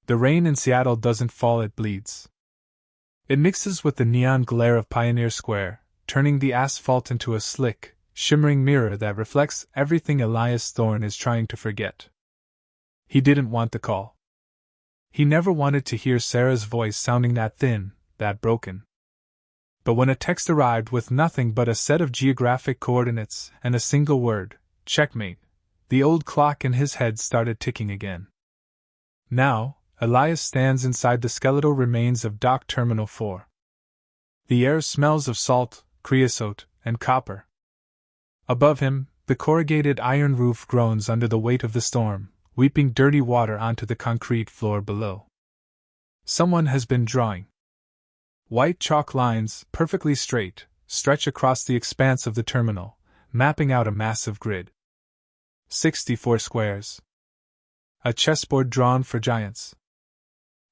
The rain in Seattle doesn't fall, it bleeds. It mixes with the neon glare of Pioneer Square, turning the asphalt into a slick, shimmering mirror that reflects everything Elias Thorne is trying to forget. He didn't want the call. He never wanted to hear Sarah's voice sounding that thin, that broken. But when a text arrived with nothing but a set of geographic coordinates and a single word, checkmate, the old clock in his head started ticking again. Now, Elias stands inside the skeletal remains of Dock Terminal 4. The air smells of salt, creosote, and copper. Above him, the corrugated iron roof groans under the weight of the storm, weeping dirty water onto the concrete floor below. Someone has been drawing. White chalk lines, perfectly straight, stretch across the expanse of the terminal, mapping out a massive grid. 64 squares. A chessboard drawn for giants.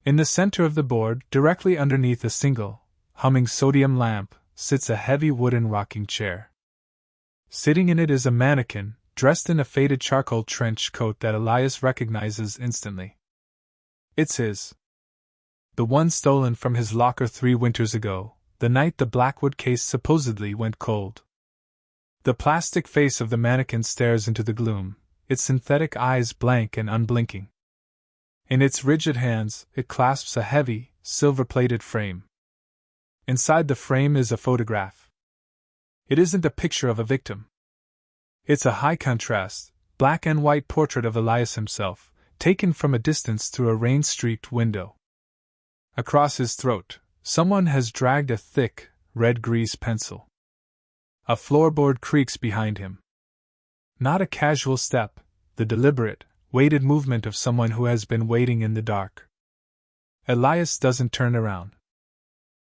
In the center of the board, directly underneath a single, humming sodium lamp, sits a heavy wooden rocking chair. Sitting in it is a mannequin, dressed in a faded charcoal trench coat that Elias recognizes instantly. It's his. The one stolen from his locker 3 winters ago, the night the Blackwood case supposedly went cold. The plastic face of the mannequin stares into the gloom, its synthetic eyes blank and unblinking. In its rigid hands, it clasps a heavy, silver-plated frame. Inside the frame is a photograph. It isn't a picture of a victim. It's a high-contrast, black and white portrait of Elias himself, taken from a distance through a rain-streaked window. Across his throat, someone has dragged a thick, red grease pencil. A floorboard creaks behind him. Not a casual step, the deliberate, weighted movement of someone who has been waiting in the dark. Elias doesn't turn around.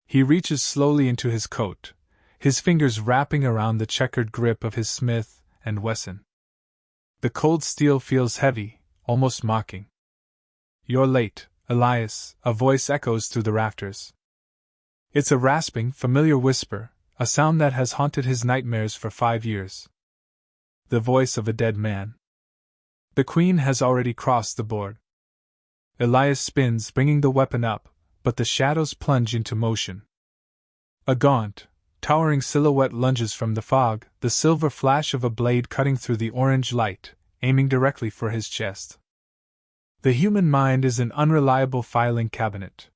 He reaches slowly into his coat, his fingers wrapping around the checkered grip of his Smith & Wesson. The cold steel feels heavy, almost mocking. "You're late, Elias," a voice echoes through the rafters. It's a rasping, familiar whisper, a sound that has haunted his nightmares for 5 years. The voice of a dead man. The queen has already crossed the board. Elias spins, bringing the weapon up, but the shadows plunge into motion. A gaunt, towering silhouette lunges from the fog, the silver flash of a blade cutting through the orange light, aiming directly for his chest. The human mind is an unreliable filing cabinet.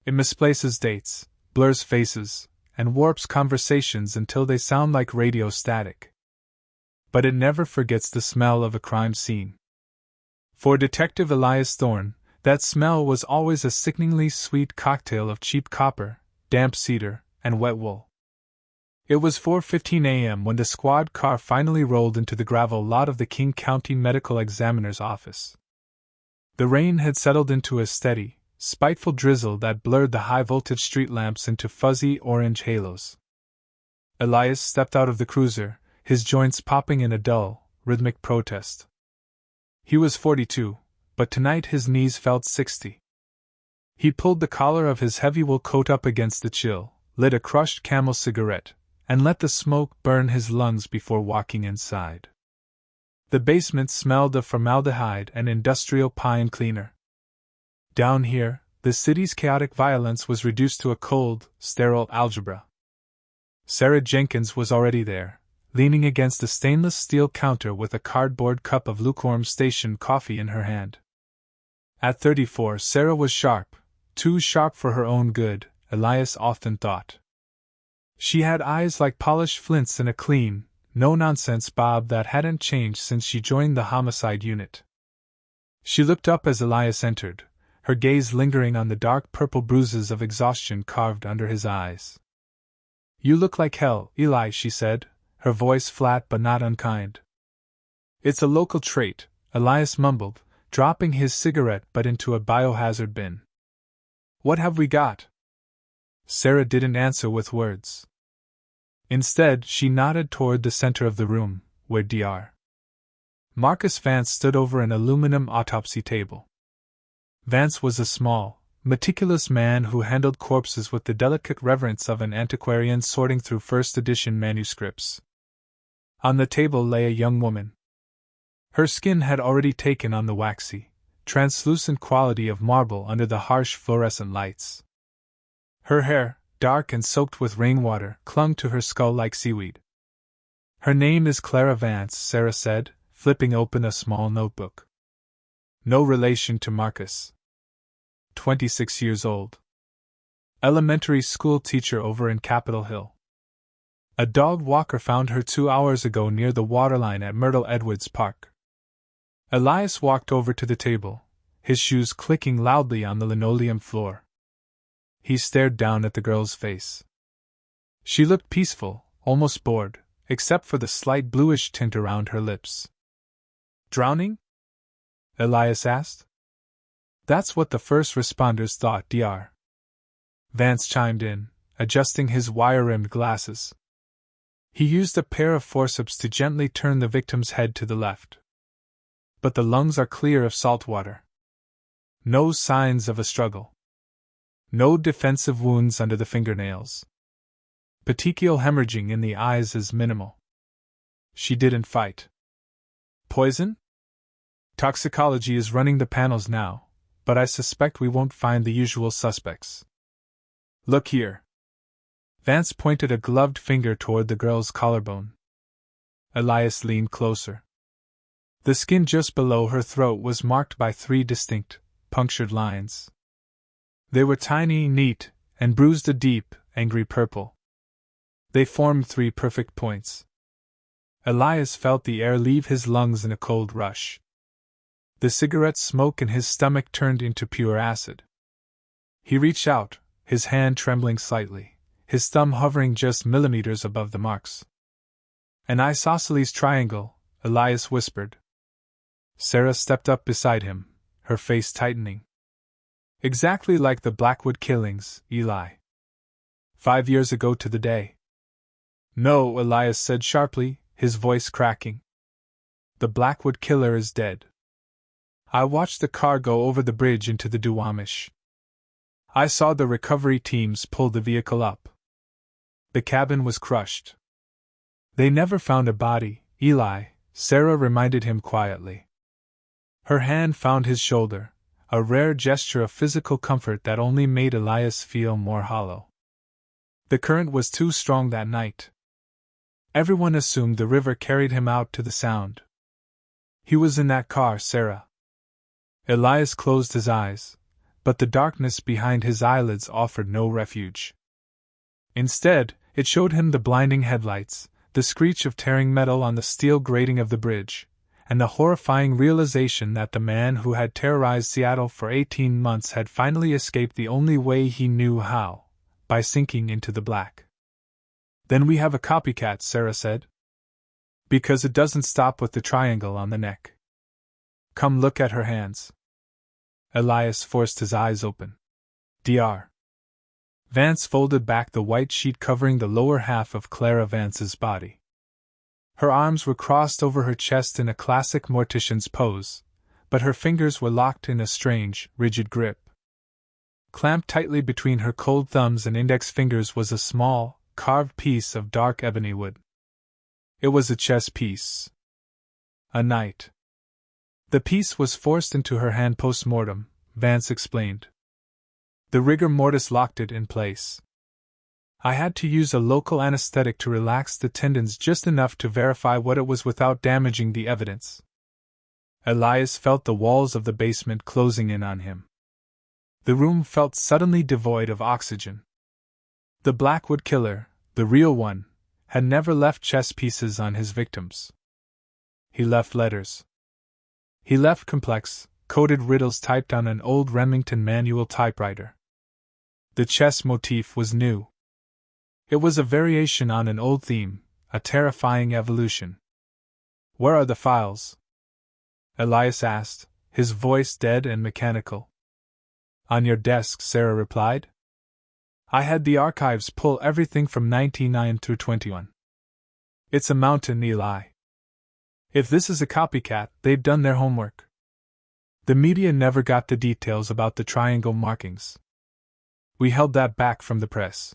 It misplaces dates, blurs faces, and warps conversations until they sound like radio static. But it never forgets the smell of a crime scene. For Detective Elias Thorne, that smell was always a sickeningly sweet cocktail of cheap copper, damp cedar, and wet wool. It was 4:15 a.m. when the squad car finally rolled into the gravel lot of the King County Medical Examiner's office. The rain had settled into a steady, spiteful drizzle that blurred the high-voltage street lamps into fuzzy orange halos. Elias stepped out of the cruiser, his joints popping in a dull, rhythmic protest. He was 42, but tonight his knees felt 60. He pulled the collar of his heavy wool coat up against the chill, lit a crushed Camel cigarette, and let the smoke burn his lungs before walking inside. The basement smelled of formaldehyde and industrial pine cleaner. Down here, the city's chaotic violence was reduced to a cold, sterile algebra. Sarah Jenkins was already there, leaning against a stainless steel counter with a cardboard cup of lukewarm station coffee in her hand. At 34, Sarah was sharp, too sharp for her own good, Elias often thought. She had eyes like polished flints and a clean, no-nonsense bob that hadn't changed since she joined the homicide unit. She looked up as Elias entered, her gaze lingering on the dark purple bruises of exhaustion carved under his eyes. "You look like hell, Eli," she said, her voice flat but not unkind. "It's a local trait," Elias mumbled, dropping his cigarette butt into a biohazard bin. "What have we got?" Sarah didn't answer with words. Instead, she nodded toward the center of the room, where Dr. Marcus Vance stood over an aluminum autopsy table. Vance was a small, meticulous man who handled corpses with the delicate reverence of an antiquarian sorting through first-edition manuscripts. On the table lay a young woman. Her skin had already taken on the waxy, translucent quality of marble under the harsh fluorescent lights. Her hair, dark and soaked with rainwater, clung to her skull like seaweed. Her name is Clara Vance, Sarah said, flipping open a small notebook. No relation to Marcus. 26 years old. Elementary school teacher over in Capitol Hill. A dog walker found her 2 hours ago near the waterline at Myrtle Edwards Park. Elias walked over to the table, his shoes clicking loudly on the linoleum floor. He stared down at the girl's face. She looked peaceful, almost bored, except for the slight bluish tint around her lips. Drowning? Elias asked. That's what the first responders thought, Dr. Vance chimed in, adjusting his wire-rimmed glasses. He used a pair of forceps to gently turn the victim's head to the left. But the lungs are clear of salt water. No signs of a struggle. No defensive wounds under the fingernails. Petechial hemorrhaging in the eyes is minimal. She didn't fight. Poison? Toxicology is running the panels now, but I suspect we won't find the usual suspects. Look here. Vance pointed a gloved finger toward the girl's collarbone. Elias leaned closer. The skin just below her throat was marked by 3 distinct, punctured lines. They were tiny, neat, and bruised a deep, angry purple. They formed 3 perfect points. Elias felt the air leave his lungs in a cold rush. The cigarette smoke in his stomach turned into pure acid. He reached out, his hand trembling slightly, his thumb hovering just millimeters above the marks. An isosceles triangle, Elias whispered. Sarah stepped up beside him, her face tightening. Exactly like the Blackwood killings, Eli. 5 years ago to the day. No, Elias said sharply, his voice cracking. The Blackwood killer is dead. I watched the car go over the bridge into the Duwamish. I saw the recovery teams pull the vehicle up. The cabin was crushed. They never found a body, Eli, Sarah reminded him quietly. Her hand found his shoulder, a rare gesture of physical comfort that only made Elias feel more hollow. The current was too strong that night. Everyone assumed the river carried him out to the Sound. He was in that car, Sarah. Elias closed his eyes, but the darkness behind his eyelids offered no refuge. Instead, it showed him the blinding headlights, the screech of tearing metal on the steel grating of the bridge, and the horrifying realization that the man who had terrorized Seattle for 18 months had finally escaped the only way he knew how, by sinking into the black. Then we have a copycat, Sarah said. Because it doesn't stop with the triangle on the neck. Come look at her hands. Elias forced his eyes open. Dr. Vance folded back the white sheet covering the lower half of Clara Vance's body. Her arms were crossed over her chest in a classic mortician's pose, but her fingers were locked in a strange, rigid grip. Clamped tightly between her cold thumbs and index fingers was a small, carved piece of dark ebony wood. It was a chess piece. A knight. The piece was forced into her hand post-mortem, Vance explained. The rigor mortis locked it in place. I had to use a local anesthetic to relax the tendons just enough to verify what it was without damaging the evidence. Elias felt the walls of the basement closing in on him. The room felt suddenly devoid of oxygen. The Blackwood killer, the real one, had never left chess pieces on his victims. He left letters. He left complex, coded riddles typed on an old Remington manual typewriter. The chess motif was new. It was a variation on an old theme, a terrifying evolution. Where are the files? Elias asked, his voice dead and mechanical. On your desk, Sarah replied. I had the archives pull everything from 1999 through 21. It's a mountain, Eli. If this is a copycat, they've done their homework. The media never got the details about the triangle markings. We held that back from the press.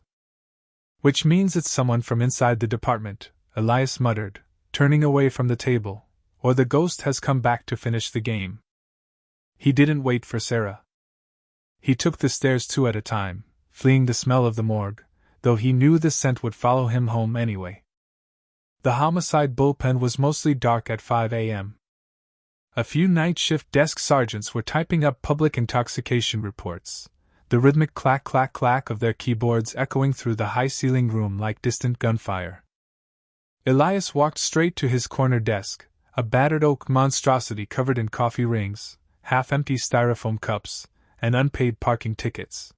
Which means it's someone from inside the department, Elias muttered, turning away from the table, or the ghost has come back to finish the game. He didn't wait for Sarah. He took the stairs two at a time, fleeing the smell of the morgue, though he knew the scent would follow him home anyway. The homicide bullpen was mostly dark at 5 a.m. A few night shift desk sergeants were typing up public intoxication reports, the rhythmic clack-clack-clack of their keyboards echoing through the high-ceiling room like distant gunfire. Elias walked straight to his corner desk, a battered oak monstrosity covered in coffee rings, half-empty styrofoam cups, and unpaid parking tickets.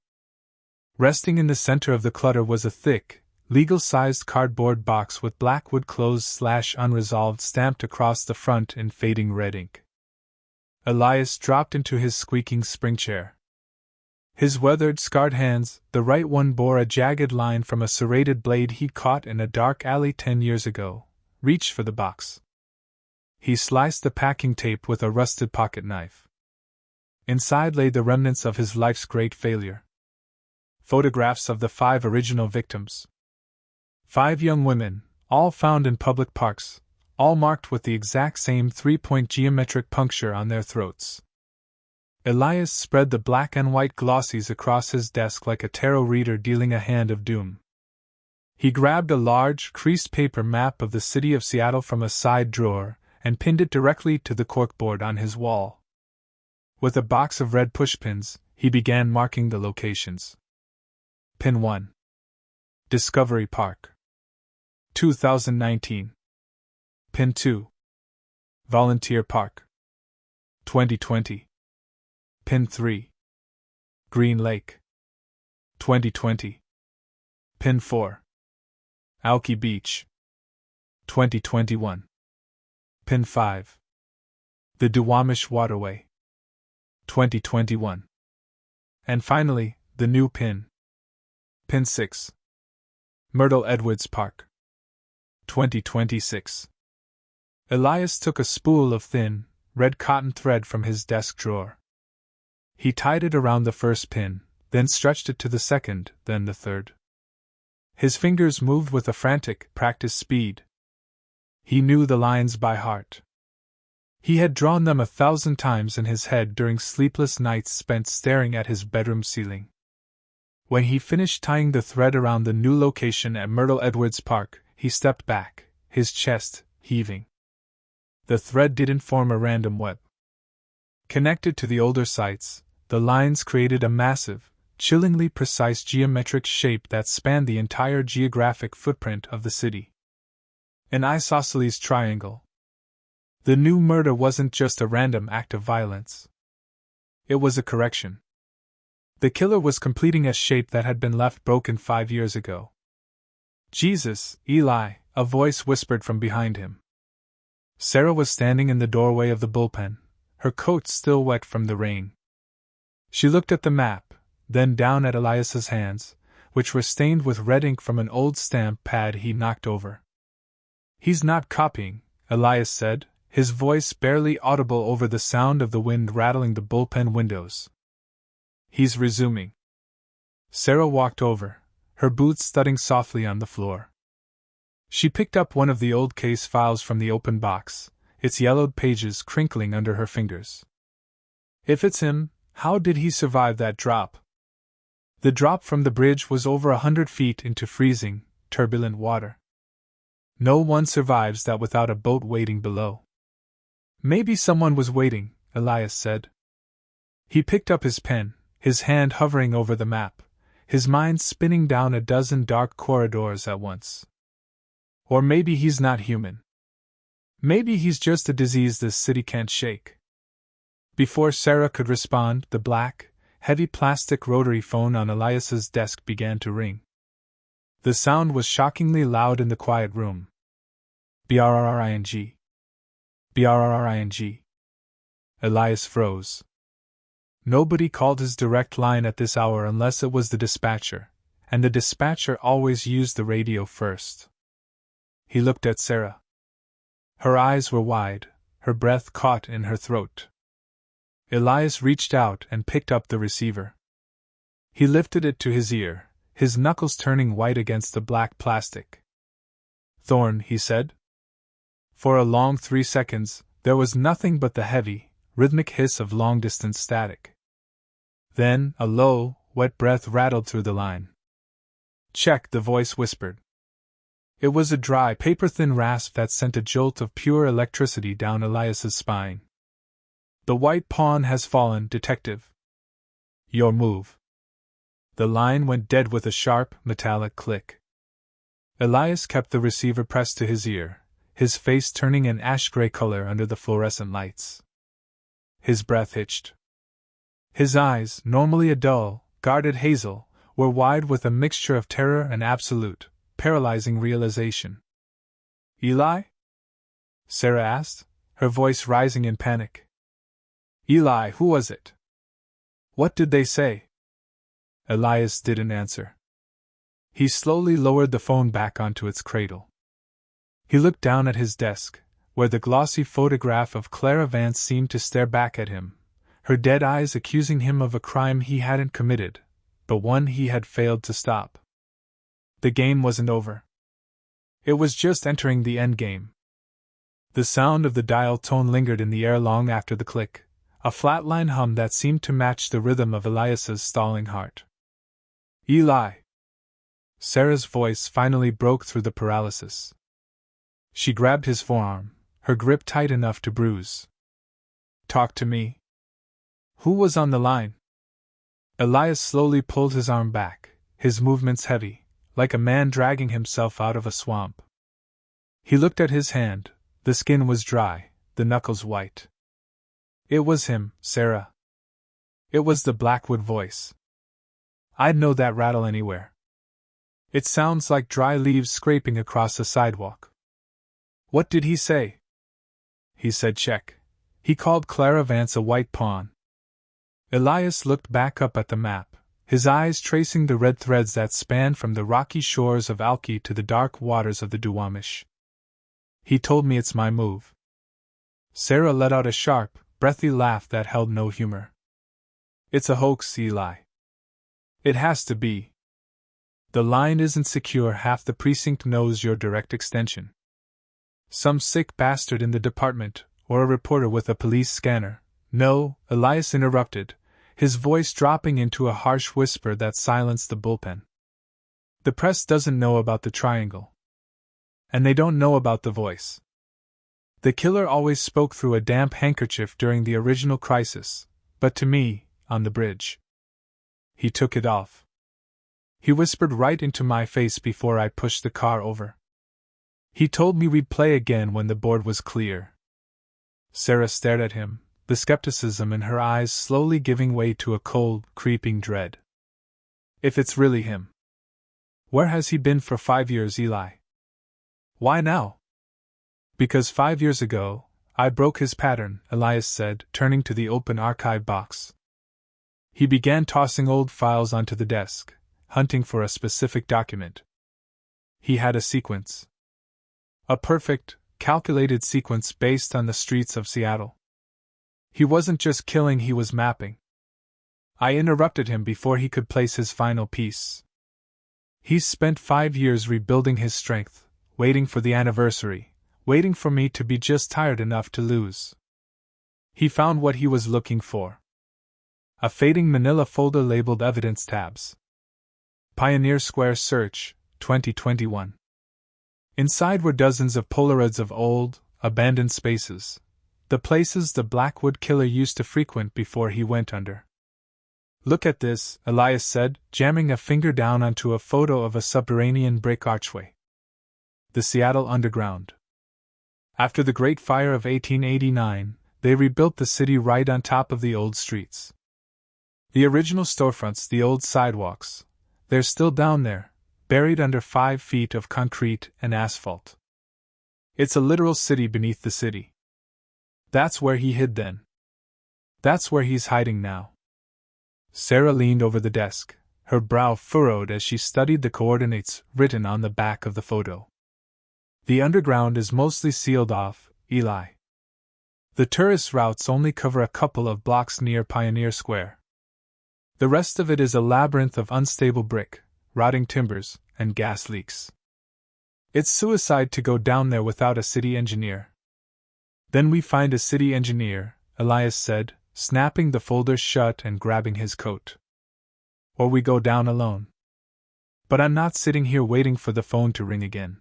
Resting in the center of the clutter was a thick, legal-sized cardboard box with black wood closed/unresolved stamped across the front in fading red ink. Elias dropped into his squeaking spring chair. His weathered, scarred hands, the right one bore a jagged line from a serrated blade he caught in a dark alley 10 years ago, reached for the box. He sliced the packing tape with a rusted pocket knife. Inside lay the remnants of his life's great failure. Photographs of the 5 original victims. 5 young women, all found in public parks, all marked with the exact same 3-point geometric puncture on their throats. Elias spread the black and white glossies across his desk like a tarot reader dealing a hand of doom. He grabbed a large, creased paper map of the city of Seattle from a side drawer and pinned it directly to the corkboard on his wall. With a box of red pushpins, he began marking the locations. Pin 1. Discovery Park. 2019. Pin 2. Volunteer Park. 2020. Pin 3. Green Lake. 2020. Pin 4. Alki Beach. 2021. Pin 5. The Duwamish Waterway. 2021. And finally, the new pin. Pin 6. Myrtle Edwards Park. 2026. Elias took a spool of thin, red cotton thread from his desk drawer. He tied it around the first pin, then stretched it to the second, then the third. His fingers moved with a frantic, practiced speed. He knew the lines by heart. He had drawn them 1,000 times in his head during sleepless nights spent staring at his bedroom ceiling. When he finished tying the thread around the new location at Myrtle Edwards Park, he stepped back, his chest heaving. The thread didn't form a random web. Connected to the older sites, the lines created a massive, chillingly precise geometric shape that spanned the entire geographic footprint of the city. An isosceles triangle. The new murder wasn't just a random act of violence. It was a correction. The killer was completing a shape that had been left broken 5 years ago. Jesus, Eli, a voice whispered from behind him. Sarah was standing in the doorway of the bullpen, her coat still wet from the rain. She looked at the map, then down at Elias's hands, which were stained with red ink from an old stamp pad he knocked over. "He's not copying," Elias said, his voice barely audible over the sound of the wind rattling the bullpen windows. "He's resuming." Sarah walked over, her boots thudding softly on the floor. She picked up one of the old case files from the open box, its yellowed pages crinkling under her fingers. "If it's him, how did he survive that drop?" The drop from the bridge was over 100 feet into freezing, turbulent water. No one survives that without a boat waiting below. "Maybe someone was waiting," Elias said. He picked up his pen, his hand hovering over the map, his mind spinning down a dozen dark corridors at once. Or maybe he's not human. Maybe he's just a disease this city can't shake. Before Sarah could respond, the black, heavy plastic rotary phone on Elias's desk began to ring. The sound was shockingly loud in the quiet room. Brrring. Brrring. Elias froze. Nobody called his direct line at this hour unless it was the dispatcher, and the dispatcher always used the radio first. He looked at Sarah. Her eyes were wide, her breath caught in her throat. Elias reached out and picked up the receiver. He lifted it to his ear, his knuckles turning white against the black plastic. "Thorne," he said. For a long 3 seconds, there was nothing but the heavy, rhythmic hiss of long-distance static. Then, a low, wet breath rattled through the line. "Check," the voice whispered. It was a dry, paper-thin rasp that sent a jolt of pure electricity down Elias's spine. "The white pawn has fallen, detective." "Your move." The line went dead with a sharp, metallic click. Elias kept the receiver pressed to his ear, his face turning an ash-gray color under the fluorescent lights. His breath hitched. His eyes, normally a dull, guarded hazel, were wide with a mixture of terror and absolute, paralyzing realization. "Eli?" Sarah asked, her voice rising in panic. "Eli, who was it? What did they say?" Elias didn't answer. He slowly lowered the phone back onto its cradle. He looked down at his desk, where the glossy photograph of Clara Vance seemed to stare back at him, her dead eyes accusing him of a crime he hadn't committed, but one he had failed to stop. The game wasn't over. It was just entering the end game. The sound of the dial tone lingered in the air long after the click, a flatline hum that seemed to match the rhythm of Elias's stalling heart. "Eli!" Sarah's voice finally broke through the paralysis. She grabbed his forearm, her grip tight enough to bruise. "Talk to me." "Who was on the line?" Elias slowly pulled his arm back, his movements heavy, like a man dragging himself out of a swamp. He looked at his hand. The skin was dry, the knuckles white. "It was him, Sarah." It was the Blackwood voice. "I'd know that rattle anywhere. It sounds like dry leaves scraping across a sidewalk." "What did he say?" "He said check. He called Clara Vance a white pawn." Elias looked back up at the map, his eyes tracing the red threads that spanned from the rocky shores of Alki to the dark waters of the Duwamish. "He told me it's my move." Sarah let out a sharp, breathy laugh that held no humor. "It's a hoax, Eli." "It has to be. The line isn't secure. Half the precinct knows your direct extension. Some sick bastard in the department, or a reporter with a police scanner." "No," Elias interrupted, his voice dropping into a harsh whisper that silenced the bullpen. "The press doesn't know about the triangle. And they don't know about the voice. The killer always spoke through a damp handkerchief during the original crisis, but to me, on the bridge. He took it off. He whispered right into my face before I pushed the car over. He told me we'd play again when the board was clear." Sarah stared at him, the skepticism in her eyes slowly giving way to a cold, creeping dread. "If it's really him, where has he been for 5 years, Eli?" "Why now?" "Because 5 years ago, I broke his pattern," Elias said, turning to the open archive box. He began tossing old files onto the desk, hunting for a specific document. He had a sequence. A perfect, calculated sequence based on the streets of Seattle. He wasn't just killing, he was mapping. I interrupted him before he could place his final piece. "He's spent 5 years rebuilding his strength, waiting for the anniversary, waiting for me to be just tired enough to lose. He found what he was looking for. A fading manila folder labeled Evidence Tabs. Pioneer Square Search, 2021. Inside were dozens of Polaroids of old, abandoned spaces, the places the Blackwood killer used to frequent before he went under. "Look at this," Elias said, jamming a finger down onto a photo of a subterranean brick archway. The Seattle Underground. After the Great Fire of 1889, they rebuilt the city right on top of the old streets. The original storefronts, the old sidewalks, they're still down there, buried under 5 feet of concrete and asphalt. It's a literal city beneath the city. That's where he hid then. That's where he's hiding now." Sarah leaned over the desk, her brow furrowed as she studied the coordinates written on the back of the photo. "The underground is mostly sealed off, Eli. The tourist routes only cover a couple of blocks near Pioneer Square. The rest of it is a labyrinth of unstable brick, rotting timbers, and gas leaks. It's suicide to go down there without a city engineer. Then we find a city engineer, Elias said, snapping the folder shut and grabbing his coat. Or we go down alone. But I'm not sitting here waiting for the phone to ring again.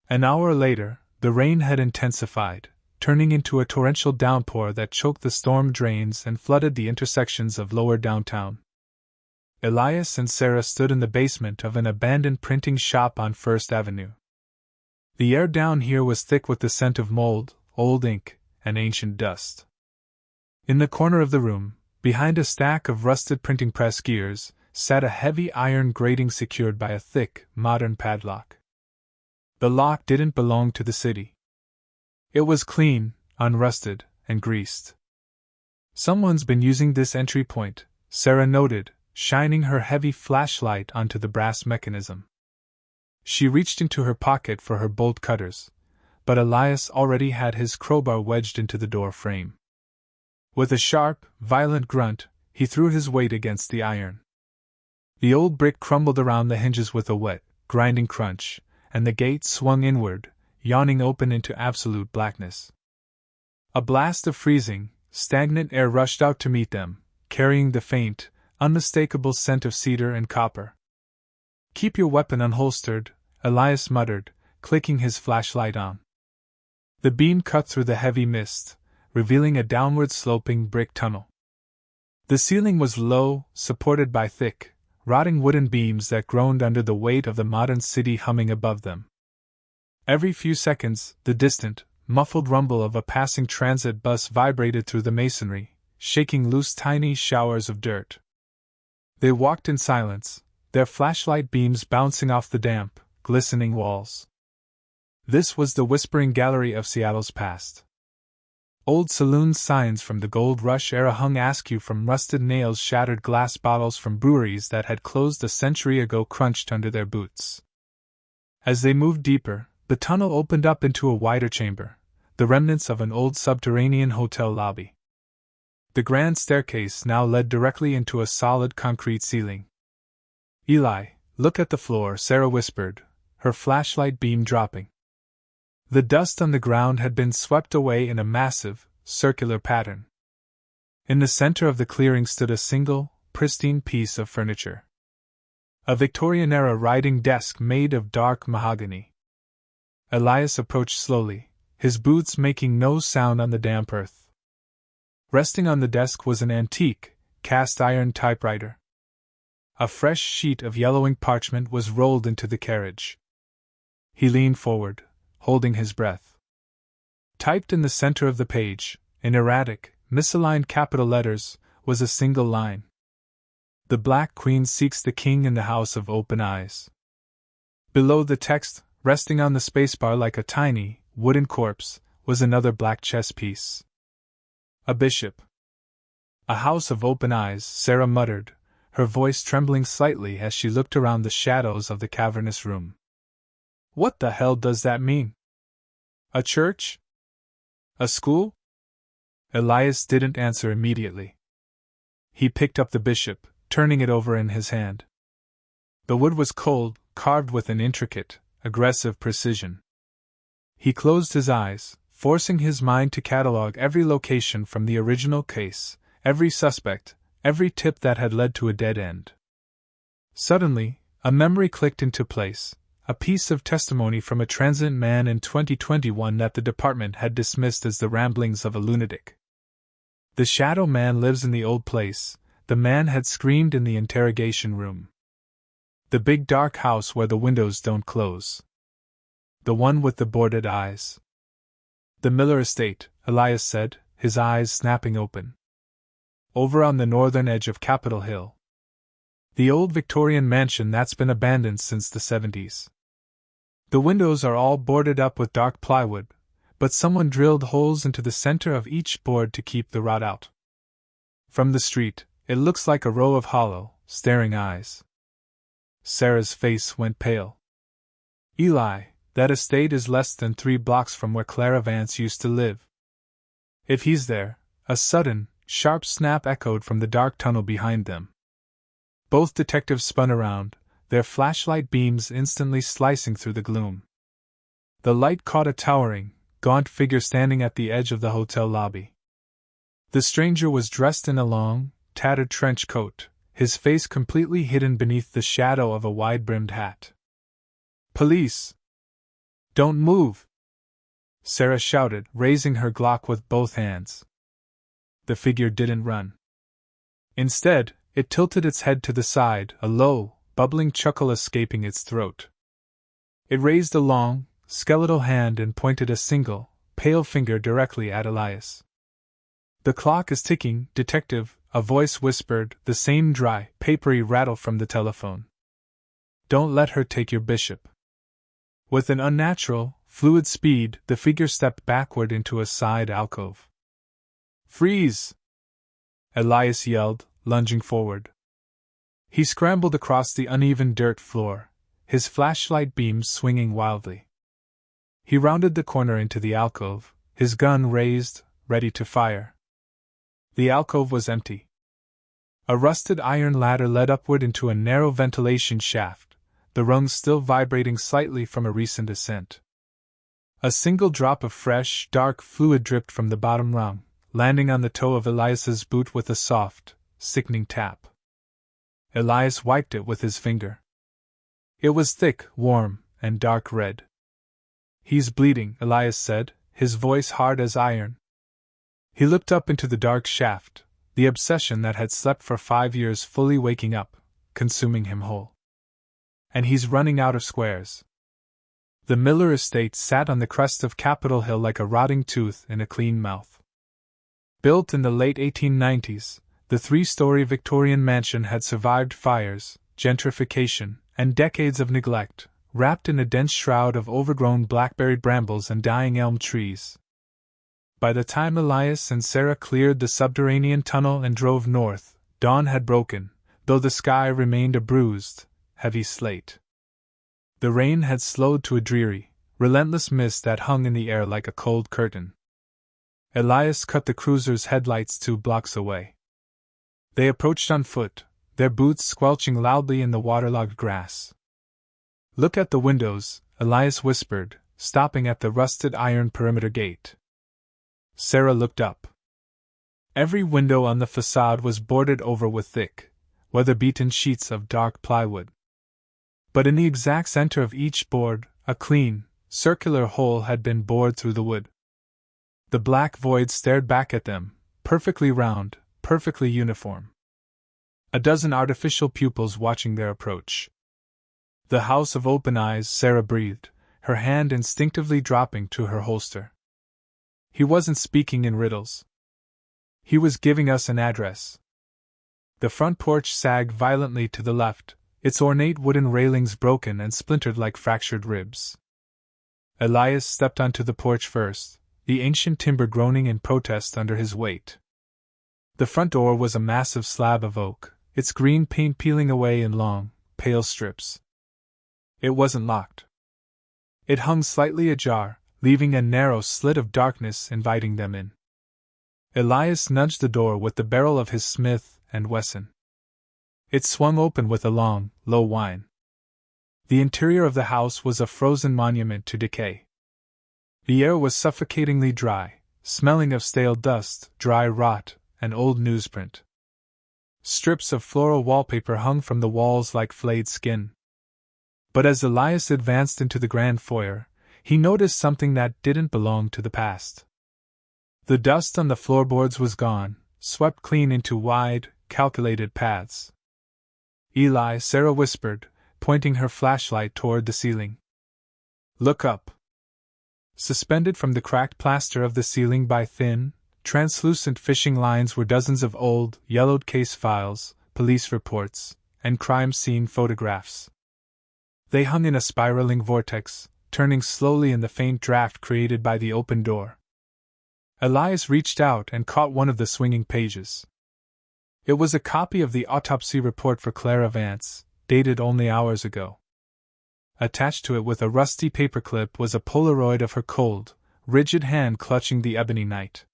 An hour later, the rain had intensified, turning into a torrential downpour that choked the storm drains and flooded the intersections of lower downtown. Elias and Sarah stood in the basement of an abandoned printing shop on First Avenue. The air down here was thick with the scent of mold, old ink, and ancient dust. In the corner of the room, behind a stack of rusted printing press gears, sat a heavy iron grating secured by a thick, modern padlock. The lock didn't belong to the city. It was clean, unrusted, and greased. Someone's been using this entry point, Sarah noted, shining her heavy flashlight onto the brass mechanism. She reached into her pocket for her bolt cutters, but Elias already had his crowbar wedged into the door frame. With a sharp, violent grunt, he threw his weight against the iron. The old brick crumbled around the hinges with a wet, grinding crunch, and the gate swung inward, yawning open into absolute blackness. A blast of freezing, stagnant air rushed out to meet them, carrying the faint, unmistakable scent of cedar and copper. "Keep your weapon unholstered," Elias muttered, clicking his flashlight on. The beam cut through the heavy mist, revealing a downward-sloping brick tunnel. The ceiling was low, supported by thick, rotting wooden beams that groaned under the weight of the modern city humming above them. Every few seconds, the distant, muffled rumble of a passing transit bus vibrated through the masonry, shaking loose tiny showers of dirt. They walked in silence, their flashlight beams bouncing off the damp, glistening walls. This was the whispering gallery of Seattle's past. Old saloon signs from the gold rush era hung askew from rusted nails, shattered glass bottles from breweries that had closed a century ago crunched under their boots. As they moved deeper, the tunnel opened up into a wider chamber, the remnants of an old subterranean hotel lobby. The grand staircase now led directly into a solid concrete ceiling. "Eli, look at the floor," Sarah whispered, her flashlight beam dropping. The dust on the ground had been swept away in a massive, circular pattern. In the center of the clearing stood a single, pristine piece of furniture. A Victorian-era writing desk made of dark mahogany. Elias approached slowly, his boots making no sound on the damp earth. Resting on the desk was an antique, cast-iron typewriter. A fresh sheet of yellowing parchment was rolled into the carriage. He leaned forward, holding his breath. Typed in the center of the page, in erratic, misaligned capital letters, was a single line. "The Black Queen seeks the king in the House of Open Eyes." Below the text, resting on the spacebar like a tiny, wooden corpse, was another black chess piece. "A bishop." "A house of open eyes," Sarah muttered, her voice trembling slightly as she looked around the shadows of the cavernous room. "What the hell does that mean? A church? A school?" Elias didn't answer immediately. He picked up the bishop, turning it over in his hand. The wood was cold, carved with an intricate, aggressive precision. He closed his eyes, forcing his mind to catalog every location from the original case, every suspect, every tip that had led to a dead end. Suddenly, a memory clicked into place, a piece of testimony from a transient man in 2021 that the department had dismissed as the ramblings of a lunatic. "The shadow man lives in the old place," the man had screamed in the interrogation room. "The big dark house where the windows don't close. The one with the boarded eyes." "The Miller estate," Elias said, his eyes snapping open. "Over on the northern edge of Capitol Hill. The old Victorian mansion that's been abandoned since the 70s. The windows are all boarded up with dark plywood, but someone drilled holes into the center of each board to keep the rot out. From the street, it looks like a row of hollow, staring eyes." Sarah's face went pale. "Eli, that estate is less than 3 blocks from where Clara Vance used to live. If he's there," a sudden, sharp snap echoed from the dark tunnel behind them. Both detectives spun around, their flashlight beams instantly slicing through the gloom. The light caught a towering, gaunt figure standing at the edge of the hotel lobby. The stranger was dressed in a long, tattered trench coat, his face completely hidden beneath the shadow of a wide-brimmed hat. "Police! Don't move!" Sarah shouted, raising her Glock with both hands. The figure didn't run. Instead, it tilted its head to the side, a low, bubbling chuckle escaping its throat. It raised a long, skeletal hand and pointed a single, pale finger directly at Elias. "The clock is ticking, detective," a voice whispered, the same dry, papery rattle from the telephone. "Don't let her take your bishop." With an unnatural, fluid speed, the figure stepped backward into a side alcove. "Freeze!" Elias yelled, lunging forward. He scrambled across the uneven dirt floor, his flashlight beams swinging wildly. He rounded the corner into the alcove, his gun raised, ready to fire. The alcove was empty. A rusted iron ladder led upward into a narrow ventilation shaft, the rungs still vibrating slightly from a recent ascent. A single drop of fresh, dark fluid dripped from the bottom rung, landing on the toe of Elias's boot with a soft, sickening tap. Elias wiped it with his finger. It was thick, warm, and dark red. "He's bleeding," Elias said, his voice hard as iron. He looked up into the dark shaft, the obsession that had slept for 5 years fully waking up, consuming him whole. "And he's running out of squares." The Miller estate sat on the crest of Capitol Hill like a rotting tooth in a clean mouth. Built in the late 1890s, the 3-story Victorian mansion had survived fires, gentrification, and decades of neglect, wrapped in a dense shroud of overgrown blackberry brambles and dying elm trees. By the time Elias and Sarah cleared the subterranean tunnel and drove north, dawn had broken, though the sky remained a bruised, heavy slate. The rain had slowed to a dreary, relentless mist that hung in the air like a cold curtain. Elias cut the cruiser's headlights 2 blocks away. They approached on foot, their boots squelching loudly in the waterlogged grass. "Look at the windows," Elias whispered, stopping at the rusted iron perimeter gate. Sarah looked up. Every window on the facade was boarded over with thick, weather-beaten sheets of dark plywood. But in the exact center of each board, a clean, circular hole had been bored through the wood. The black void stared back at them, perfectly round, perfectly uniform. A dozen artificial pupils watching their approach. "The house of open eyes," Sarah breathed, her hand instinctively dropping to her holster. He wasn't speaking in riddles. He was giving us an address. The front porch sagged violently to the left, its ornate wooden railings broken and splintered like fractured ribs. Elias stepped onto the porch first, the ancient timber groaning in protest under his weight. The front door was a massive slab of oak, its green paint peeling away in long, pale strips. It wasn't locked. It hung slightly ajar, leaving a narrow slit of darkness inviting them in. Elias nudged the door with the barrel of his Smith & Wesson. It swung open with a long, low whine. The interior of the house was a frozen monument to decay. The air was suffocatingly dry, smelling of stale dust, dry rot, and old newsprint. Strips of floral wallpaper hung from the walls like flayed skin. But as Elias advanced into the grand foyer, he noticed something that didn't belong to the past. The dust on the floorboards was gone, swept clean into wide, calculated paths. "Eli," Sarah whispered, pointing her flashlight toward the ceiling. "Look up." Suspended from the cracked plaster of the ceiling by thin, translucent fishing lines were dozens of old, yellowed case files, police reports, and crime scene photographs. They hung in a spiraling vortex, turning slowly in the faint draft created by the open door. Elias reached out and caught one of the swinging pages. It was a copy of the autopsy report for Clara Vance, dated only hours ago. Attached to it with a rusty paperclip was a Polaroid of her cold, rigid hand clutching the ebony knight.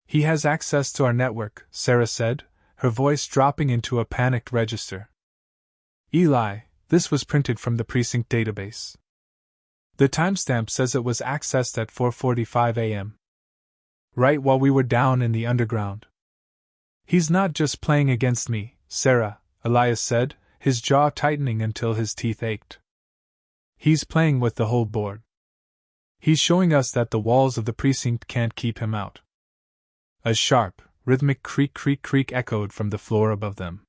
"He has access to our network," Sarah said, her voice dropping into a panicked register. "Eli, this was printed from the precinct database. The timestamp says it was accessed at 4:45 a.m. right while we were down in the underground. He's not just playing against me, Sarah, Elias said, his jaw tightening until his teeth ached. He's playing with the whole board. He's showing us that the walls of the precinct can't keep him out. A sharp, rhythmic creak creak creak echoed from the floor above them.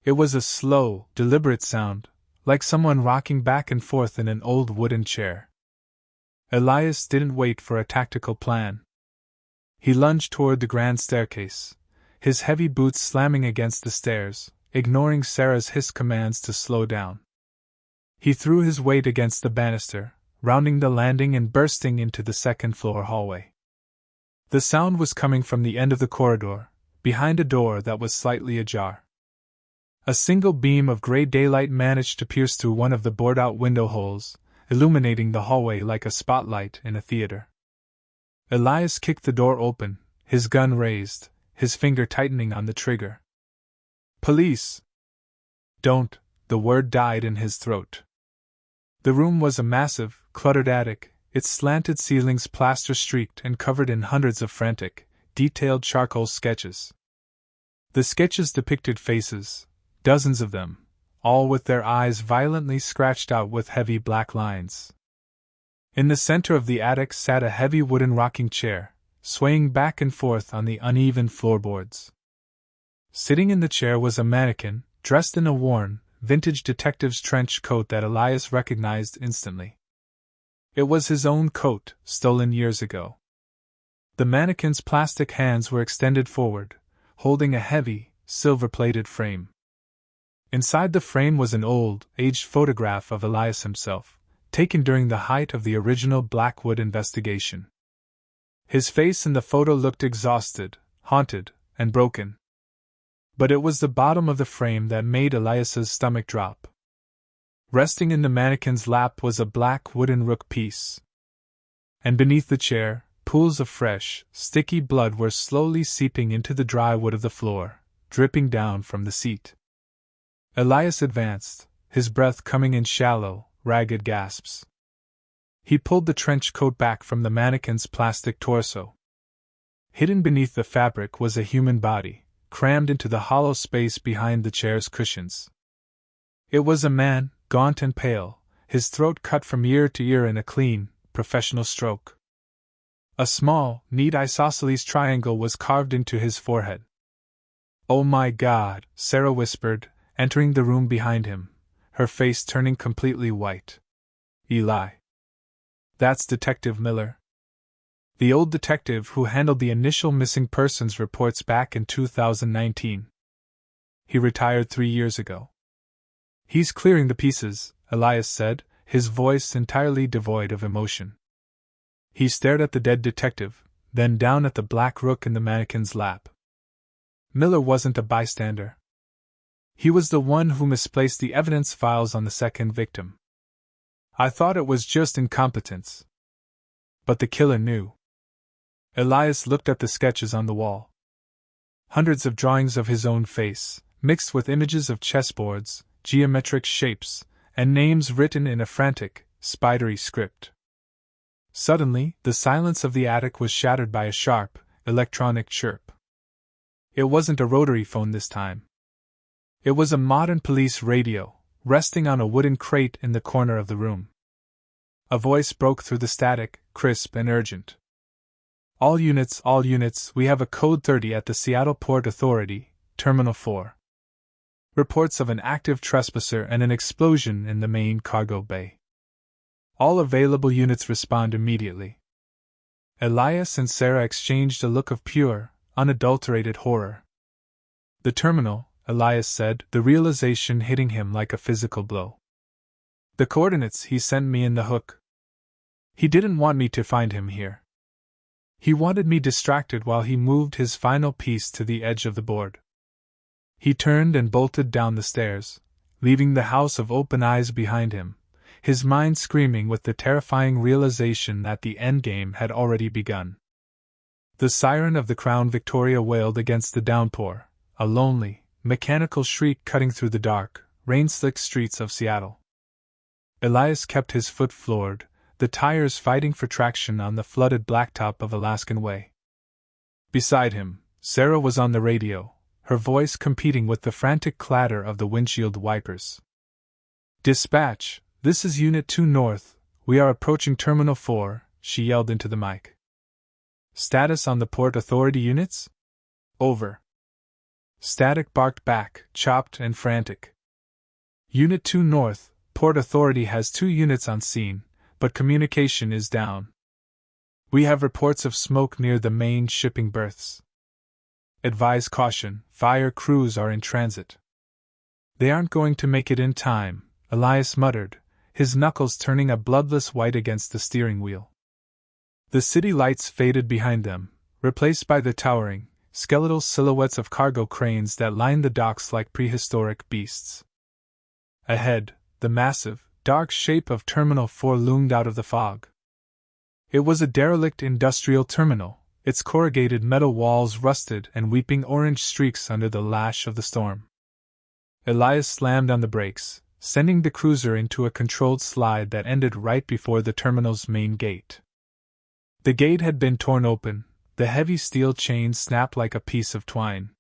It was a slow, deliberate sound, like someone rocking back and forth in an old wooden chair. Elias didn't wait for a tactical plan. He lunged toward the grand staircase, his heavy boots slamming against the stairs, ignoring Sarah's hissed commands to slow down. He threw his weight against the banister, rounding the landing and bursting into the second-floor hallway. The sound was coming from the end of the corridor, behind a door that was slightly ajar. A single beam of gray daylight managed to pierce through one of the board-out window holes, illuminating the hallway like a spotlight in a theater. Elias kicked the door open, his gun raised, his finger tightening on the trigger. "Police!" "Don't," the word died in his throat. The room was a massive, cluttered attic, its slanted ceilings plaster-streaked and covered in hundreds of frantic, detailed charcoal sketches. The sketches depicted faces, dozens of them, all with their eyes violently scratched out with heavy black lines. In the center of the attic sat a heavy wooden rocking chair, swaying back and forth on the uneven floorboards. Sitting in the chair was a mannequin, dressed in a worn, vintage detective's trench coat that Elias recognized instantly. It was his own coat, stolen years ago. The mannequin's plastic hands were extended forward, holding a heavy, silver-plated frame. Inside the frame was an old, aged photograph of Elias himself, taken during the height of the original Blackwood investigation. His face in the photo looked exhausted, haunted, and broken. But it was the bottom of the frame that made Elias's stomach drop. Resting in the mannequin's lap was a black wooden rook piece. And beneath the chair, pools of fresh, sticky blood were slowly seeping into the dry wood of the floor, dripping down from the seat. Elias advanced, his breath coming in shallow, ragged gasps. He pulled the trench coat back from the mannequin's plastic torso. Hidden beneath the fabric was a human body, crammed into the hollow space behind the chair's cushions. It was a man, gaunt and pale, his throat cut from ear to ear in a clean, professional stroke. A small, neat isosceles triangle was carved into his forehead. "Oh my God," Sarah whispered, entering the room behind him, her face turning completely white. "Eli. That's Detective Miller. The old detective who handled the initial missing persons reports back in 2019. He retired 3 years ago." "He's clearing the pieces," Elias said, his voice entirely devoid of emotion. He stared at the dead detective, then down at the black rook in the mannequin's lap. Miller wasn't a bystander. He was the one who misplaced the evidence files on the second victim. "I thought it was just incompetence. But the killer knew." Elias looked at the sketches on the wall. Hundreds of drawings of his own face, mixed with images of chessboards, geometric shapes, and names written in a frantic, spidery script. Suddenly, the silence of the attic was shattered by a sharp, electronic chirp. It wasn't a rotary phone this time. It was a modern police radio, resting on a wooden crate in the corner of the room. A voice broke through the static, crisp and urgent. All units, we have a code 30 at the Seattle Port Authority, Terminal 4. Reports of an active trespasser and an explosion in the main cargo bay. All available units respond immediately." Elias and Sarah exchanged a look of pure, unadulterated horror. "The terminal," Elias said, the realization hitting him like a physical blow. "The coordinates he sent me in the hook. He didn't want me to find him here. He wanted me distracted while he moved his final piece to the edge of the board." He turned and bolted down the stairs, leaving the house of open eyes behind him, his mind screaming with the terrifying realization that the endgame had already begun. The siren of the Crown Victoria wailed against the downpour, a lonely, mechanical shriek cutting through the dark, rain-slicked streets of Seattle. Elias kept his foot floored, the tires fighting for traction on the flooded blacktop of Alaskan Way. Beside him, Sarah was on the radio, her voice competing with the frantic clatter of the windshield wipers. "Dispatch, this is Unit 2 North, we are approaching Terminal 4, she yelled into the mic. "Status on the Port Authority units?" "Over." Static barked back, chopped and frantic. "Unit 2 North, Port Authority has 2 units on scene, but communication is down. We have reports of smoke near the main shipping berths. Advise caution, fire crews are in transit." "They aren't going to make it in time," Elias muttered, his knuckles turning a bloodless white against the steering wheel. The city lights faded behind them, replaced by the towering, skeletal silhouettes of cargo cranes that lined the docks like prehistoric beasts. Ahead, the massive, dark shape of Terminal 4 loomed out of the fog. It was a derelict industrial terminal, its corrugated metal walls rusted and weeping orange streaks under the lash of the storm. Elias slammed on the brakes, sending the cruiser into a controlled slide that ended right before the terminal's main gate. The gate had been torn open, the heavy steel chain snapped like a piece of twine.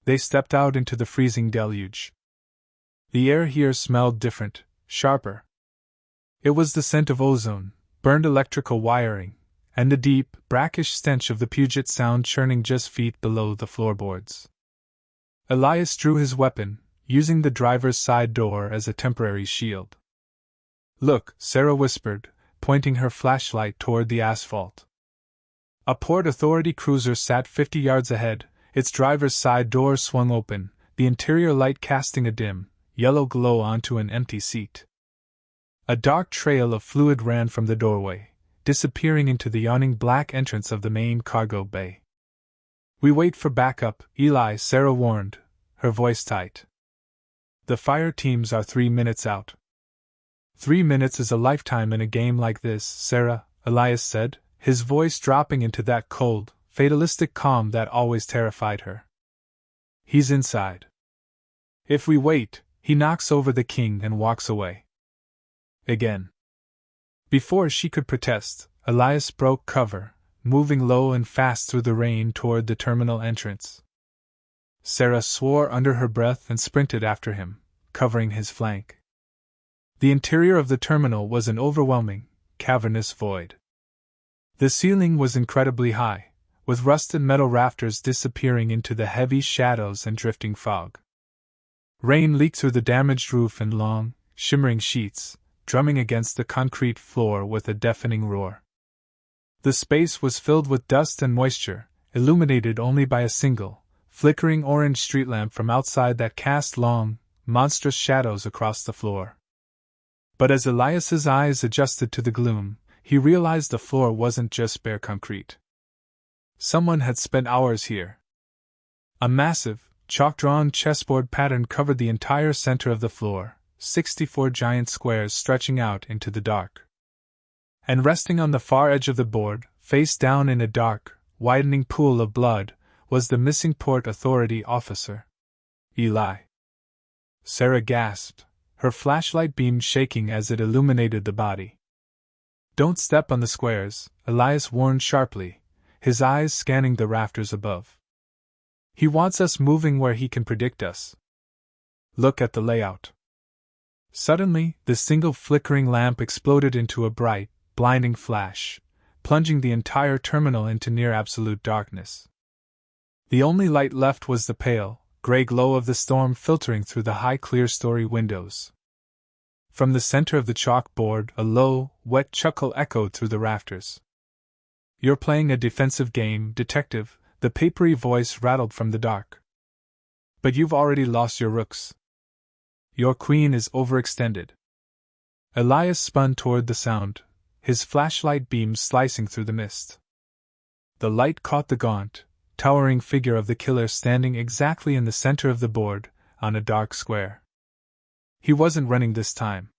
They stepped out into the freezing deluge. The air here smelled different, sharper. It was the scent of ozone, burned electrical wiring, and the deep, brackish stench of the Puget Sound churning just feet below the floorboards. Elias drew his weapon, using the driver's side door as a temporary shield. "Look," Sarah whispered, pointing her flashlight toward the asphalt. A Port Authority cruiser sat 50 yards ahead, its driver's side door swung open, the interior light casting a dim, yellow glow onto an empty seat. A dark trail of fluid ran from the doorway, disappearing into the yawning black entrance of the main cargo bay. "We wait for backup, Eli," Sarah warned, her voice tight. "The fire teams are 3 minutes out." 3 minutes is a lifetime in a game like this, Sarah, Elias said, his voice dropping into that cold, fatalistic calm that always terrified her. "He's inside. If we wait, he knocks over the king and walks away." Again. Before she could protest, Elias broke cover, moving low and fast through the rain toward the terminal entrance. Sarah swore under her breath and sprinted after him, covering his flank. The interior of the terminal was an overwhelming, cavernous void. The ceiling was incredibly high, with rusted metal rafters disappearing into the heavy shadows and drifting fog. Rain leaked through the damaged roof in long, shimmering sheets, drumming against the concrete floor with a deafening roar. The space was filled with dust and moisture, illuminated only by a single, flickering orange street lamp from outside that cast long, monstrous shadows across the floor. But as Elias's eyes adjusted to the gloom, he realized the floor wasn't just bare concrete. Someone had spent hours here. A massive, chalk-drawn chessboard pattern covered the entire center of the floor, 64 giant squares stretching out into the dark. And resting on the far edge of the board, face down in a dark, widening pool of blood, was the missing Port Authority officer. "Eli." Sarah gasped, her flashlight beam shaking as it illuminated the body. "Don't step on the squares," Elias warned sharply, his eyes scanning the rafters above. "He wants us moving where he can predict us. Look at the layout." Suddenly, the single flickering lamp exploded into a bright, blinding flash, plunging the entire terminal into near absolute darkness. The only light left was the pale, gray glow of the storm filtering through the high clear-story windows. From the center of the chalkboard, a low, wet chuckle echoed through the rafters. "You're playing a defensive game, detective," the papery voice rattled from the dark. "But you've already lost your rooks. Your queen is overextended." Elias spun toward the sound, his flashlight beam slicing through the mist. The light caught the gaunt, towering figure of the killer standing exactly in the center of the board, on a dark square. He wasn't running this time.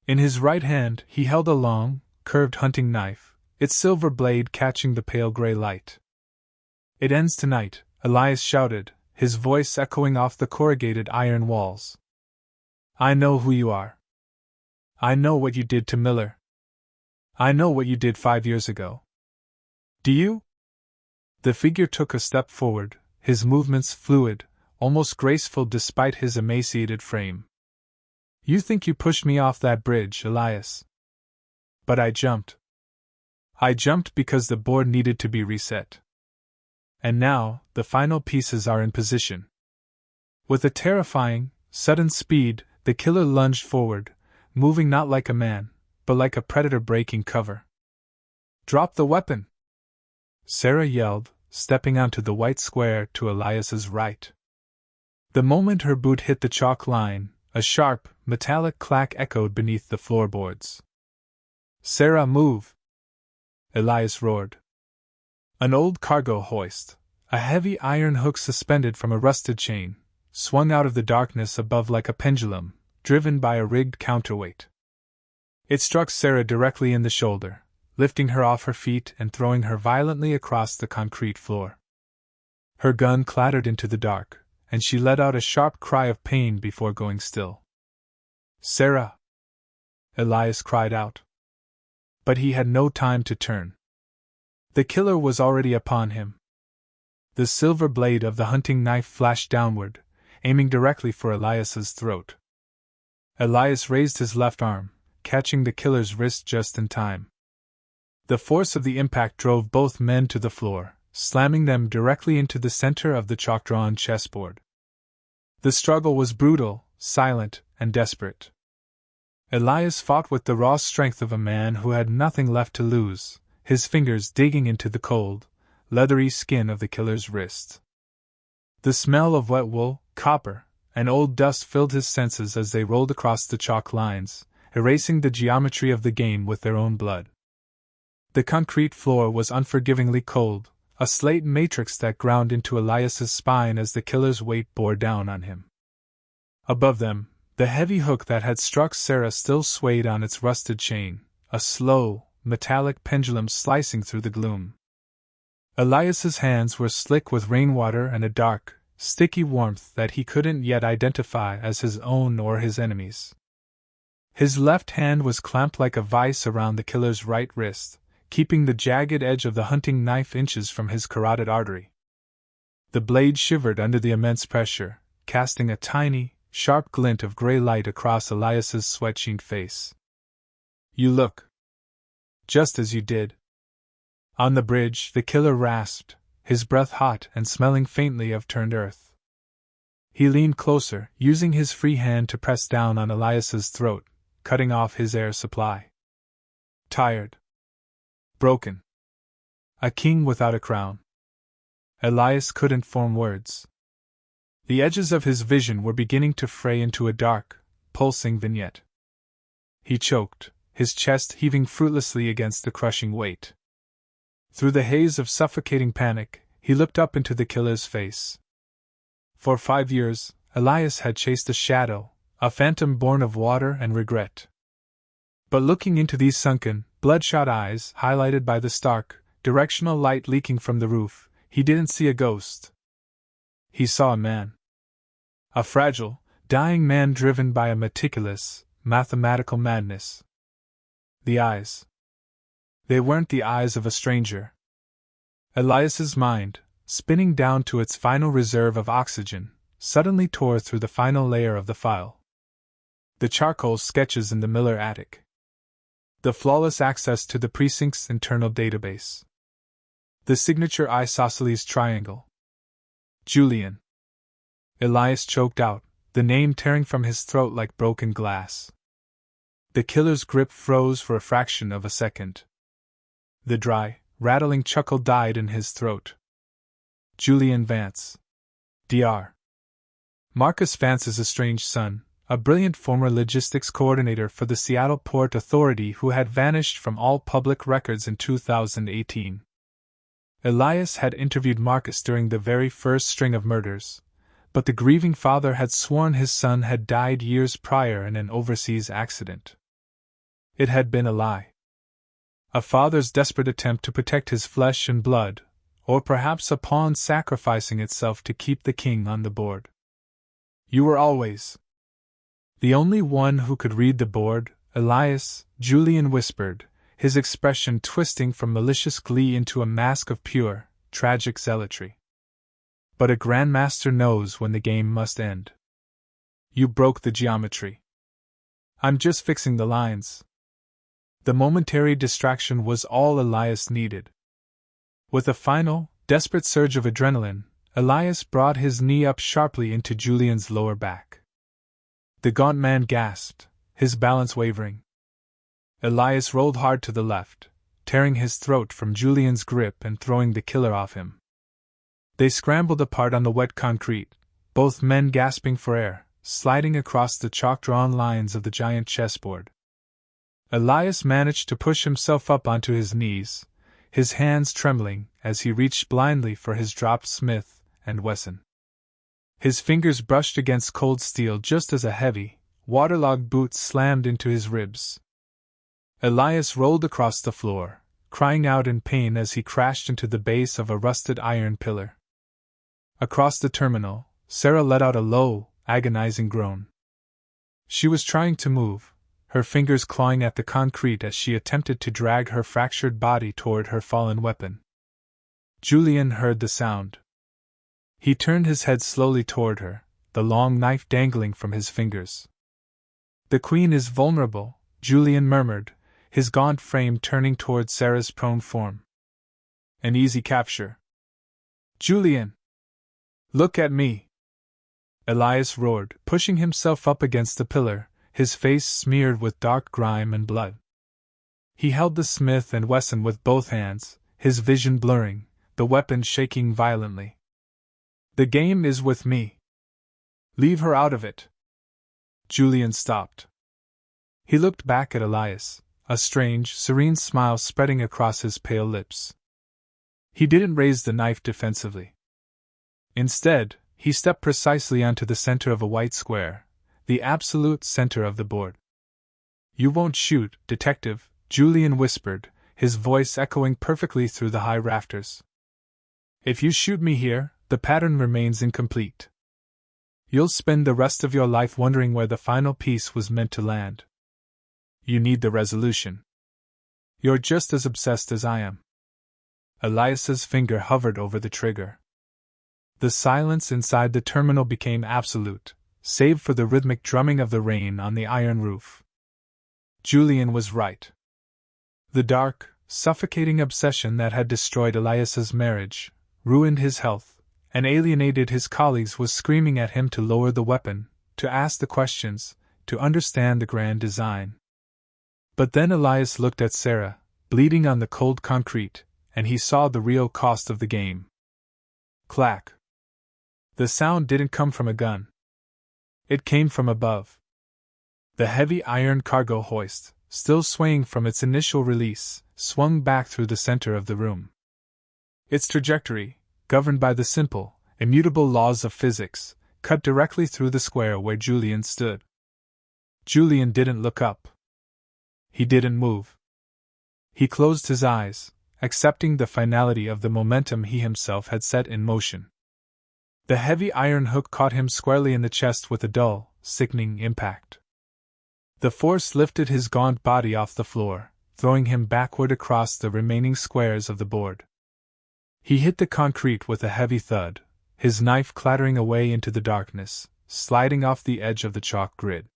In his right hand, he held a long, curved hunting knife, its silver blade catching the pale gray light. "It ends tonight," Elias shouted, his voice echoing off the corrugated iron walls. "I know who you are. I know what you did to Miller. I know what you did 5 years ago." "Do you?" The figure took a step forward, his movements fluid, almost graceful despite his emaciated frame. You think you pushed me off that bridge, Elias? But I jumped. I jumped because the board needed to be reset. And now, the final pieces are in position. With a terrifying, sudden speed, the killer lunged forward, moving not like a man, but like a predator breaking cover. Drop the weapon! Sarah yelled, stepping onto the white square to Elias's right. The moment her boot hit the chalk line, a sharp, metallic clack echoed beneath the floorboards. Sarah, move! Elias roared. An old cargo hoist, a heavy iron hook suspended from a rusted chain, swung out of the darkness above like a pendulum, driven by a rigged counterweight. It struck Sarah directly in the shoulder, lifting her off her feet and throwing her violently across the concrete floor. Her gun clattered into the dark, and she let out a sharp cry of pain before going still. Sarah! Elias cried out. But he had no time to turn. The killer was already upon him. The silver blade of the hunting knife flashed downward, aiming directly for Elias's throat. Elias raised his left arm, catching the killer's wrist just in time. The force of the impact drove both men to the floor, slamming them directly into the center of the chalk-drawn chessboard. The struggle was brutal, silent, and desperate. Elias fought with the raw strength of a man who had nothing left to lose, his fingers digging into the cold, leathery skin of the killer's wrist. The smell of wet wool, copper, and old dust filled his senses as they rolled across the chalk lines, erasing the geometry of the game with their own blood. The concrete floor was unforgivingly cold, a slate matrix that ground into Elias's spine as the killer's weight bore down on him. Above them, the heavy hook that had struck Sarah still swayed on its rusted chain, a slow, metallic pendulum slicing through the gloom. Elias's hands were slick with rainwater and a dark, sticky warmth that he couldn't yet identify as his own or his enemy's. His left hand was clamped like a vice around the killer's right wrist, keeping the jagged edge of the hunting knife inches from his carotid artery. The blade shivered under the immense pressure, casting a tiny, sharp glint of gray light across Elias's sweat-sheen face. You look just as you did on the bridge, the killer rasped, his breath hot and smelling faintly of turned earth. He leaned closer, using his free hand to press down on Elias's throat, cutting off his air supply. Tired. Broken. A king without a crown. Elias couldn't form words. The edges of his vision were beginning to fray into a dark, pulsing vignette. He choked, his chest heaving fruitlessly against the crushing weight. Through the haze of suffocating panic, he looked up into the killer's face. For 5 years, Elias had chased a shadow, a phantom born of water and regret. But looking into these sunken, bloodshot eyes, highlighted by the stark, directional light leaking from the roof, he didn't see a ghost. He saw a man. A fragile, dying man driven by a meticulous, mathematical madness. The eyes. They weren't the eyes of a stranger. Elias's mind, spinning down to its final reserve of oxygen, suddenly tore through the final layer of the file. The charcoal sketches in the Miller attic. The flawless access to the precinct's internal database. The signature isosceles triangle. Julian. Elias choked out, the name tearing from his throat like broken glass. The killer's grip froze for a fraction of a second. The dry, rattling chuckle died in his throat. Julian Vance. Dr. Marcus Vance's estranged son, a brilliant former logistics coordinator for the Seattle Port Authority who had vanished from all public records in 2018. Elias had interviewed Marcus during the very first string of murders, but the grieving father had sworn his son had died years prior in an overseas accident. It had been a lie. A father's desperate attempt to protect his flesh and blood, or perhaps a pawn sacrificing itself to keep the king on the board. You were always the only one who could read the board, Elias, Julian whispered, his expression twisting from malicious glee into a mask of pure, tragic zealotry. But a grandmaster knows when the game must end. You broke the geometry. I'm just fixing the lines. The momentary distraction was all Elias needed. With a final, desperate surge of adrenaline, Elias brought his knee up sharply into Julian's lower back. The gaunt man gasped, his balance wavering. Elias rolled hard to the left, tearing his throat from Julian's grip and throwing the killer off him. They scrambled apart on the wet concrete, both men gasping for air, sliding across the chalk-drawn lines of the giant chessboard. Elias managed to push himself up onto his knees, his hands trembling as he reached blindly for his dropped Smith and Wesson. His fingers brushed against cold steel just as a heavy, waterlogged boot slammed into his ribs. Elias rolled across the floor, crying out in pain as he crashed into the base of a rusted iron pillar. Across the terminal, Sarah let out a low, agonizing groan. She was trying to move, her fingers clawing at the concrete as she attempted to drag her fractured body toward her fallen weapon. Julian heard the sound. He turned his head slowly toward her, the long knife dangling from his fingers. "The Queen is vulnerable," Julian murmured, his gaunt frame turning toward Sarah's prone form. "An easy capture." "Julian! Look at me!" Elias roared, pushing himself up against the pillar, his face smeared with dark grime and blood. He held the Smith and Wesson with both hands, his vision blurring, the weapon shaking violently. "The game is with me. Leave her out of it." Julian stopped. He looked back at Elias, a strange, serene smile spreading across his pale lips. He didn't raise the knife defensively. Instead, he stepped precisely onto the center of a white square, the absolute center of the board. "You won't shoot, detective," Julian whispered, his voice echoing perfectly through the high rafters. "If you shoot me here, the pattern remains incomplete. You'll spend the rest of your life wondering where the final piece was meant to land. You need the resolution. You're just as obsessed as I am." Elias's finger hovered over the trigger. The silence inside the terminal became absolute, save for the rhythmic drumming of the rain on the iron roof. Julian was right. The dark, suffocating obsession that had destroyed Elias's marriage, ruined his health, and alienated his colleagues was screaming at him to lower the weapon, to ask the questions, to understand the grand design. But then Elias looked at Sarah, bleeding on the cold concrete, and he saw the real cost of the game. Clack. The sound didn't come from a gun. It came from above. The heavy iron cargo hoist, still swaying from its initial release, swung back through the center of the room. Its trajectory, governed by the simple, immutable laws of physics, cut directly through the square where Julian stood. Julian didn't look up. He didn't move. He closed his eyes, accepting the finality of the momentum he himself had set in motion. The heavy iron hook caught him squarely in the chest with a dull, sickening impact. The force lifted his gaunt body off the floor, throwing him backward across the remaining squares of the board. He hit the concrete with a heavy thud, his knife clattering away into the darkness, sliding off the edge of the chalk grid.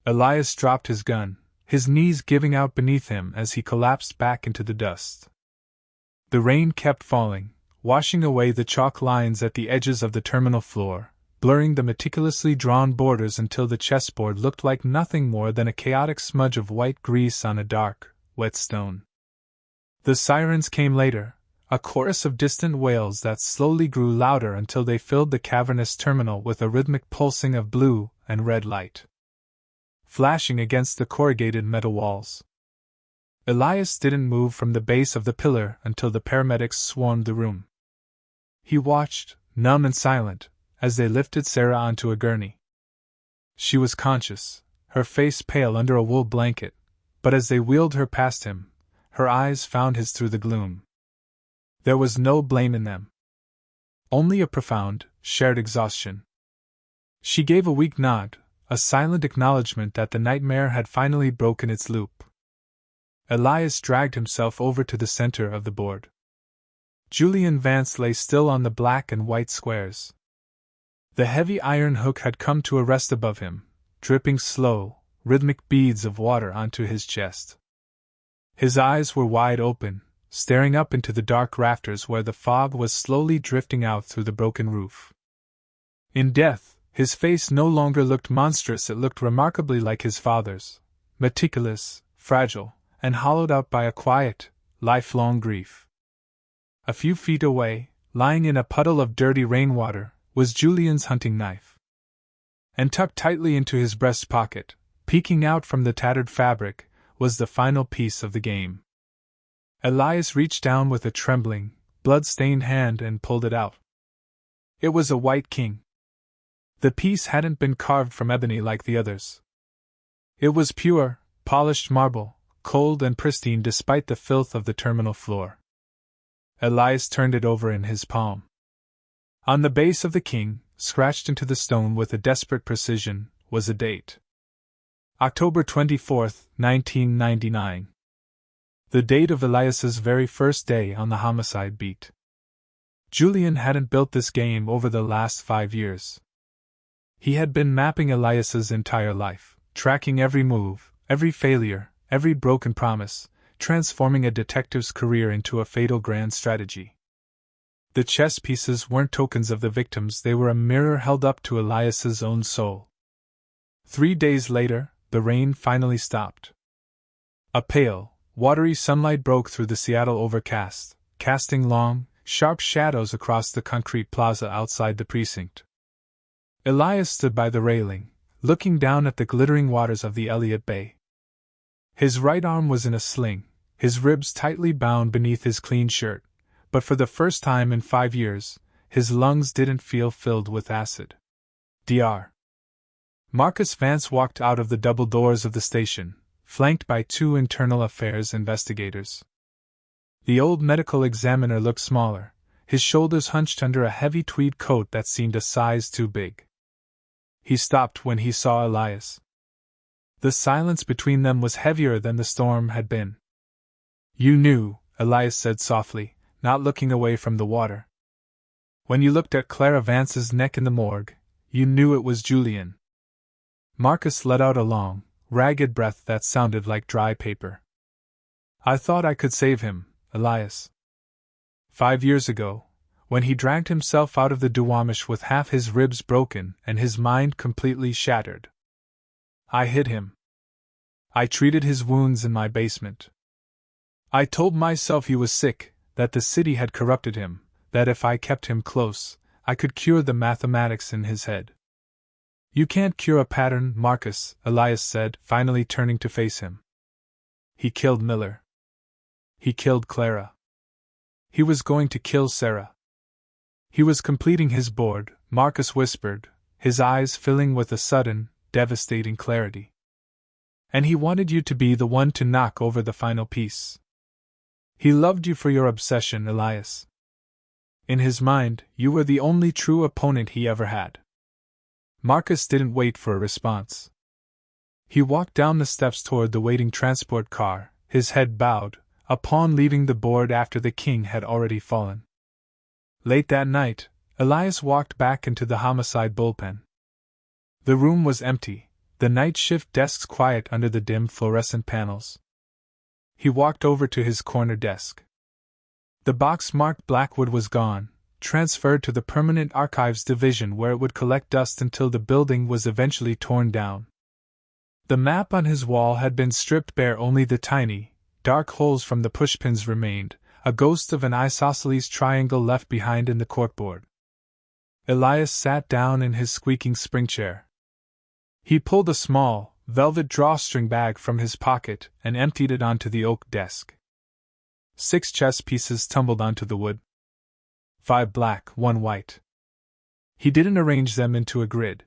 Elias dropped his gun, his knees giving out beneath him as he collapsed back into the dust. The rain kept falling, washing away the chalk lines at the edges of the terminal floor, blurring the meticulously drawn borders until the chessboard looked like nothing more than a chaotic smudge of white grease on a dark, wet stone. The sirens came later, a chorus of distant wails that slowly grew louder until they filled the cavernous terminal with a rhythmic pulsing of blue and red light, flashing against the corrugated metal walls. Elias didn't move from the base of the pillar until the paramedics swarmed the room. He watched, numb and silent, as they lifted Sarah onto a gurney. She was conscious, her face pale under a wool blanket, but as they wheeled her past him, her eyes found his through the gloom. There was no blame in them. Only a profound, shared exhaustion. She gave a weak nod, a silent acknowledgement that the nightmare had finally broken its loop. Elias dragged himself over to the center of the board. Julian Vance lay still on the black and white squares. The heavy iron hook had come to a rest above him, dripping slow, rhythmic beads of water onto his chest. His eyes were wide open, staring up into the dark rafters where the fog was slowly drifting out through the broken roof. In death, his face no longer looked monstrous, it looked remarkably like his father's, meticulous, fragile, and hollowed out by a quiet, lifelong grief. A few feet away, lying in a puddle of dirty rainwater, was Julian's hunting knife. And tucked tightly into his breast pocket, peeking out from the tattered fabric, was the final piece of the game. Elias reached down with a trembling, blood-stained hand and pulled it out. It was a white king. The piece hadn't been carved from ebony like the others. It was pure, polished marble, cold and pristine despite the filth of the terminal floor. Elias turned it over in his palm. On the base of the king, scratched into the stone with a desperate precision, was a date. October 24, 1999. The date of Elias's very first day on the homicide beat. Julian hadn't built this game over the last 5 years. He had been mapping Elias's entire life, tracking every move, every failure, every broken promise, transforming a detective's career into a fatal grand strategy. The chess pieces weren't tokens of the victims, they were a mirror held up to Elias's own soul. 3 days later, the rain finally stopped. A pale, watery sunlight broke through the Seattle overcast, casting long, sharp shadows across the concrete plaza outside the precinct. Elias stood by the railing, looking down at the glittering waters of the Elliott Bay. His right arm was in a sling, his ribs tightly bound beneath his clean shirt, but for the first time in 5 years, his lungs didn't feel filled with acid. Dr. Marcus Vance walked out of the double doors of the station, flanked by 2 internal affairs investigators. The old medical examiner looked smaller, his shoulders hunched under a heavy tweed coat that seemed a size too big. He stopped when he saw Elias. The silence between them was heavier than the storm had been. "You knew," Elias said softly, not looking away from the water. "When you looked at Clara Vance's neck in the morgue, you knew it was Julian." Marcus let out a long, ragged breath that sounded like dry paper. "I thought I could save him, Elias. 5 years ago, when he dragged himself out of the Duwamish with half his ribs broken and his mind completely shattered. I hid him. I treated his wounds in my basement. I told myself he was sick, that the city had corrupted him, that if I kept him close, I could cure the mathematics in his head." "You can't cure a pattern, Marcus," Elias said, finally turning to face him. "He killed Miller. He killed Clara. He was going to kill Sarah. He was completing his board," Marcus whispered, his eyes filling with a sudden, devastating clarity. "And he wanted you to be the one to knock over the final piece. He loved you for your obsession, Elias. In his mind, you were the only true opponent he ever had." Marcus didn't wait for a response. He walked down the steps toward the waiting transport car, his head bowed, upon leaving the board after the king had already fallen. Late that night, Elias walked back into the homicide bullpen. The room was empty, the night shift desks quiet under the dim fluorescent panels. He walked over to his corner desk. The box marked Blackwood was gone, transferred to the Permanent Archives Division where it would collect dust until the building was eventually torn down. The map on his wall had been stripped bare, only the tiny, dark holes from the pushpins remained, a ghost of an isosceles triangle left behind in the corkboard. Elias sat down in his squeaking spring chair. He pulled a small, velvet drawstring bag from his pocket and emptied it onto the oak desk. 6 chess pieces tumbled onto the wood. 5 black, 1 white. He didn't arrange them into a grid.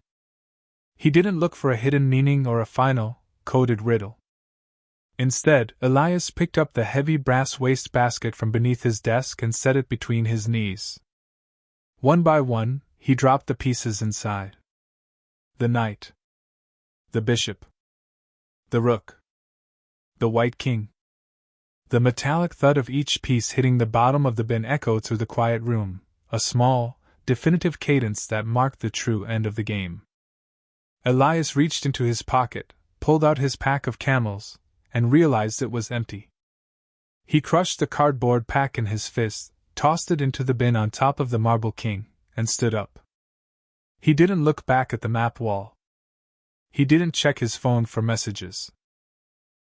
He didn't look for a hidden meaning or a final, coded riddle. Instead, Elias picked up the heavy brass wastebasket from beneath his desk and set it between his knees. One by one, he dropped the pieces inside. The knight. The bishop. The rook. The white king. The metallic thud of each piece hitting the bottom of the bin echoed through the quiet room, a small, definitive cadence that marked the true end of the game. Elias reached into his pocket, pulled out his pack of camels, and realized it was empty. He crushed the cardboard pack in his fist, tossed it into the bin on top of the Marble King, and stood up. He didn't look back at the map wall. He didn't check his phone for messages.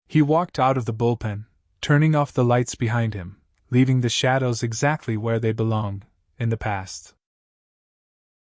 He walked out of the bullpen, turning off the lights behind him, leaving the shadows exactly where they belonged, in the past.